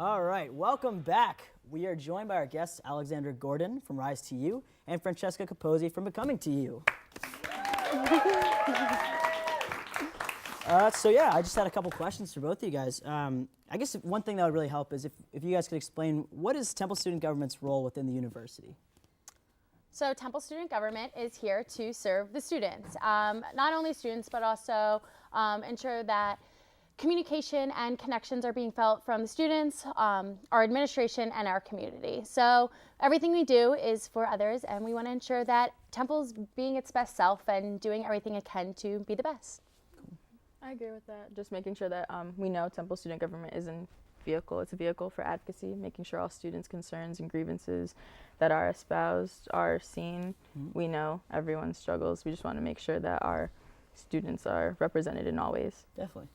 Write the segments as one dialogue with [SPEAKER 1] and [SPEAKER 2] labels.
[SPEAKER 1] All right, welcome back. We are joined by our guests, Alexandra Gordon from Rise to You and Francesca Capozzi from Becoming to You. I just had a couple questions for both of you guys. I guess one thing that would really help is if you guys could explain, what is Temple Student Government's role within the university?
[SPEAKER 2] So Temple Student Government is here to serve the students. Not only students, but also ensure that communication and connections are being felt from the students, our administration, and our community. So everything we do is for others, and we want to ensure that Temple's being its best self and doing everything it can to be the best.
[SPEAKER 3] I agree with that. Just making sure that we know Temple Student Government is a vehicle for advocacy, making sure all students' concerns and grievances that are espoused are seen. We know everyone's struggles. We just want to make sure that our students are represented in all ways.
[SPEAKER 1] Definitely.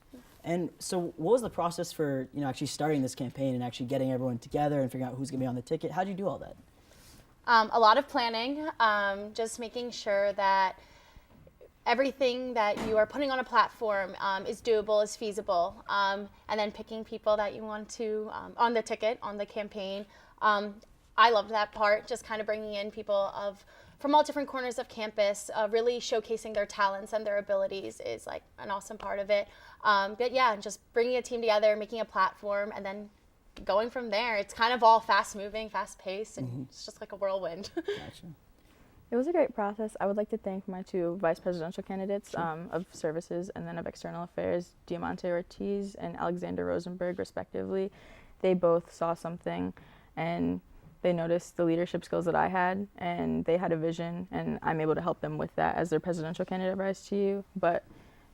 [SPEAKER 1] And so what was the process for, actually starting this campaign and actually getting everyone together and figuring out who's going to be on the ticket? How did you do all that?
[SPEAKER 2] A lot of planning, just making sure that everything that you are putting on a platform is doable, is feasible, and then picking people that you want to on the ticket, on the campaign. I loved that part, just kind of bringing in people from all different corners of campus, really showcasing their talents and their abilities is like an awesome part of it. But yeah, just bringing a team together, making a platform, and then going from there. It's kind of all fast moving, fast paced, and it's just like a whirlwind.
[SPEAKER 1] Gotcha.
[SPEAKER 3] It was a great process. I would like to thank my two vice presidential candidates of services and then of external affairs, Diamante Ortiz and Alexandra Rosenberg, respectively. They both saw something and they noticed the leadership skills that I had, and they had a vision, and I'm able to help them with that as their presidential candidate of Rise to You. But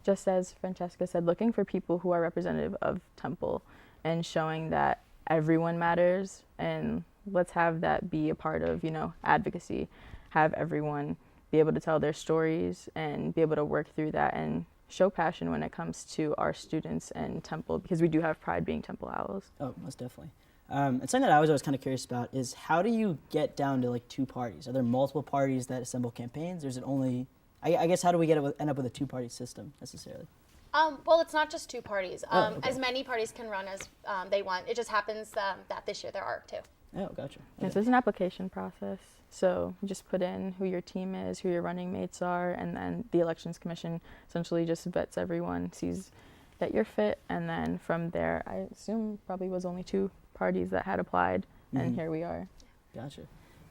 [SPEAKER 3] just as Francesca said, looking for people who are representative of Temple and showing that everyone matters, and let's have that be a part of, advocacy. Have everyone be able to tell their stories and be able to work through that and show passion when it comes to our students and Temple, because we do have pride being Temple Owls.
[SPEAKER 1] Oh, most definitely. And something that I was always kind of curious about is, how do you get down to like two parties? Are there multiple parties that assemble campaigns, or is it only, I guess, how do we end up with a two-party system necessarily?
[SPEAKER 2] Well, it's not just two parties.
[SPEAKER 1] Okay.
[SPEAKER 2] As many parties can run as they want. It just happens that this year there are two.
[SPEAKER 1] Oh, gotcha.
[SPEAKER 3] Okay. Yes, there's an application process. So you just put in who your team is, who your running mates are, and then the Elections Commission essentially just vets everyone, sees that you're fit, and then from there, I assume probably was only two parties that had applied, and here we are.
[SPEAKER 1] Gotcha.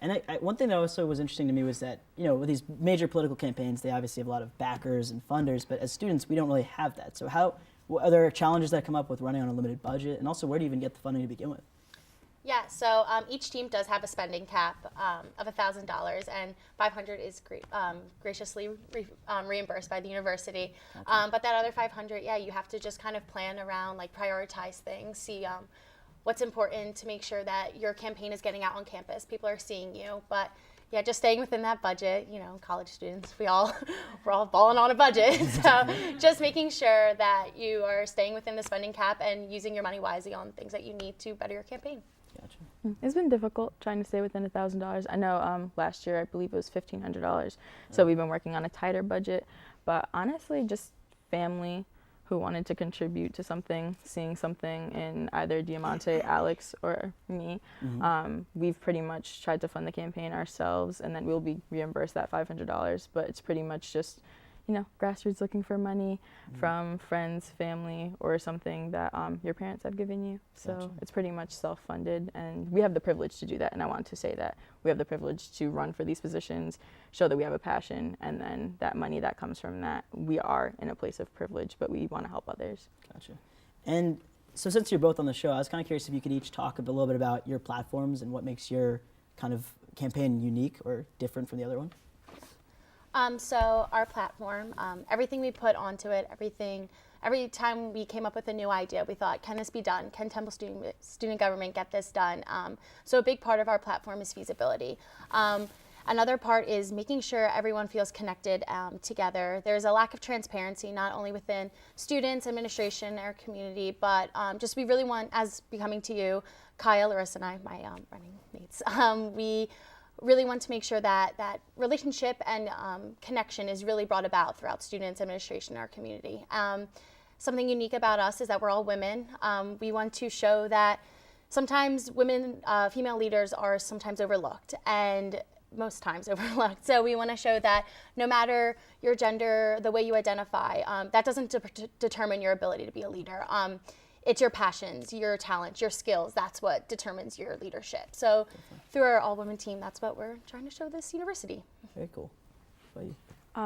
[SPEAKER 1] And one thing that also was interesting to me was that, with these major political campaigns, they obviously have a lot of backers and funders, but as students, we don't really have that. So are there challenges that come up with running on a limited budget? And also, where do you even get the funding to begin with?
[SPEAKER 2] Yeah, so each team does have a spending cap of $1,000, and $500 is graciously reimbursed by the university. Okay. But that other $500, you have to just kind of plan around, like prioritize things, see what's important to make sure that your campaign is getting out on campus. People are seeing you, but yeah, just staying within that budget. College students, we're all balling on a budget. So just making sure that you are staying within the spending cap and using your money wisely on things that you need to better your campaign.
[SPEAKER 1] Gotcha.
[SPEAKER 3] It's been difficult trying to stay within $1,000. I know last year I believe it was $1,500. So we've been working on a tighter budget, but honestly, just family who wanted to contribute to something, seeing something in either Diamante, Alex, or me. We've pretty much tried to fund the campaign ourselves, and then we'll be reimbursed that $500. But it's pretty much just, grassroots looking for money from friends, family, or something that your parents have given you. So
[SPEAKER 1] Gotcha.
[SPEAKER 3] It's pretty much self-funded, and we have the privilege to do that. And I want to say that we have the privilege to run for these positions, show that we have a passion, and then that money that comes from that, we are in a place of privilege, but we want to help others.
[SPEAKER 1] Gotcha. And so since you're both on the show, I was kind of curious if you could each talk a little bit about your platforms and what makes your kind of campaign unique or different from the other one.
[SPEAKER 2] So our platform, everything we put onto it, every time we came up with a new idea, we thought, can this be done? Can Temple Student Government get this done? So a big part of our platform is feasibility. Another part is making sure everyone feels connected together. There's a lack of transparency, not only within students, administration, our community, but just we really want, as Becoming to You, Kyle, Larissa, and I, my running mates, we really want to make sure that that relationship and connection is really brought about throughout students, administration, and our community. Something unique about us is that we're all women. We want to show that sometimes female leaders are sometimes overlooked, and most times overlooked. So we want to show that no matter your gender, the way you identify, that doesn't determine your ability to be a leader. It's your passions, your talents, your skills. That's what determines your leadership. So through our all-women team, that's what we're trying to show this university.
[SPEAKER 1] Very cool. What about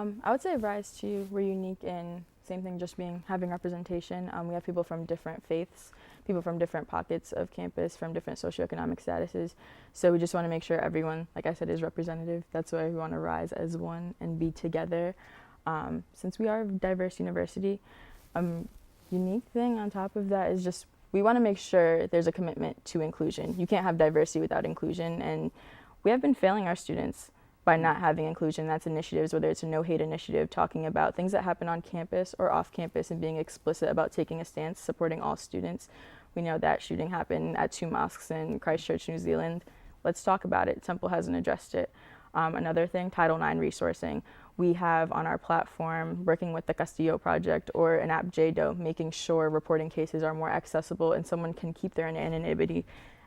[SPEAKER 1] you?
[SPEAKER 3] I would say Rise too, we're unique in same thing, just having representation. We have people from different faiths, people from different pockets of campus, from different socioeconomic statuses. So we just want to make sure everyone, like I said, is representative. That's why we want to rise as one and be together. Since we are a diverse university, unique thing on top of that is just we want to make sure there's a commitment to inclusion. You can't have diversity without inclusion, and we have been failing our students by not having inclusion. That's initiatives, whether it's a no hate initiative, talking about things that happen on campus or off campus and being explicit about taking a stance, supporting all students. We know that shooting happened at 2 mosques in Christchurch, New Zealand. Let's talk about it. Temple hasn't addressed it. Another thing, Title IX resourcing. We have on our platform, working with the Castillo Project or an app JDO, making sure reporting cases are more accessible and someone can keep their anonymity.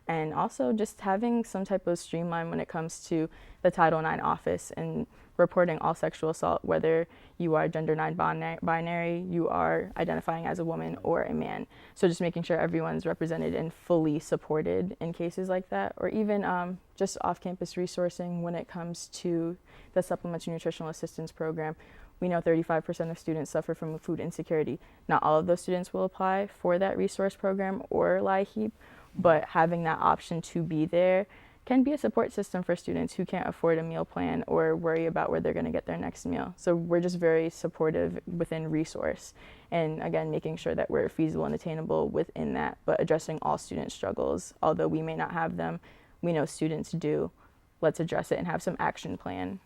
[SPEAKER 3] And also just having some type of streamline when it comes to the Title IX office and reporting all sexual assault, whether you are gender non-binary, you are identifying as a woman or a man. So just making sure everyone's represented and fully supported in cases like that, or even just off-campus resourcing when it comes to the Supplemental Nutritional Assistance Program. We know 35% of students suffer from food insecurity. Not all of those students will apply for that resource program or LIHEAP, but having that option to be there can be a support system for students who can't afford a meal plan or worry about where they're going to get their next meal. So we're just very supportive within resource, and again, making sure that we're feasible and attainable within that, but addressing all student struggles. Although we may not have them, we know students do. Let's address it and have some action plan.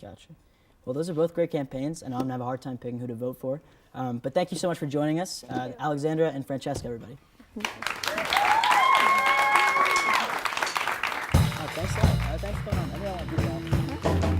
[SPEAKER 1] Gotcha. Well, those are both great campaigns, and I'm going to have a hard time picking who to vote for. But thank you so much for joining us, Alexandra and Francesca, everybody. Thanks a lot. Thanks for coming on. I really want to do that.